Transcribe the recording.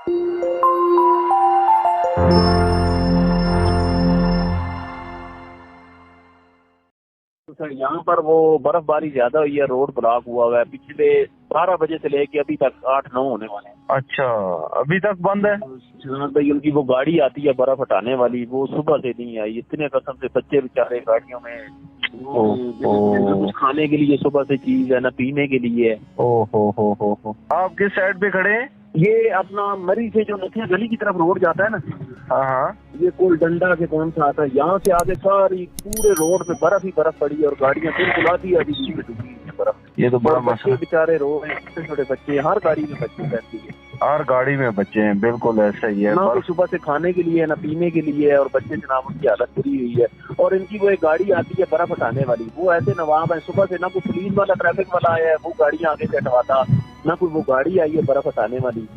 Sir यहाँ पर वो बर्फबारी ज्यादा हुई है, रोड ब्लॉक हुआ है। पिछले 12 बजे से लेके अभी तक 8-9 होने वाले हैं। अच्छा, अभी तक बंद है? हाँ भाई, उनकी वो गाड़ी आती है बर्फ हटाने वाली, वो सुबह से नहीं आई। इतने कसम से बच्चे बेचारे गाड़ियों में, ना कुछ खाने के लिए सुबह से चीज है, ना पीने के लिए है। हो। आप किस साइड पे खड़े हैं? ये अपना मरी से जो नथिया गली की तरफ रोड जाता है ना, हाँ, ये कोल डंडा के कौन सा आता है, यहाँ से आगे सारी पूरे रोड पे बर्फ ही बर्फ पड़ी है और गाड़ियां बिल्कुल आधी आधी में डूबी है बर्फ। ये तो बड़ा बच्चे बेचारे रो रहे हैं, छोटे छोटे बच्चे, हर गाड़ी में बच्चे रहती है। हर गाड़ी में बच्चे हैं, बिल्कुल ऐसा ही है। ना तो सुबह से खाने के लिए, ना पीने के लिए है, और बच्चे जनाब उनकी हालत बुरी हुई है। और इनकी वो एक गाड़ी आती है बर्फ हटाने वाली, वो ऐसे नवाब है, सुबह से ना कोई पुलिस वाला ट्रैफिक वाला आया है वो गाड़ियां आगे से हटवाता, ना कोई वो गाड़ी आई है बर्फ हटाने वाली।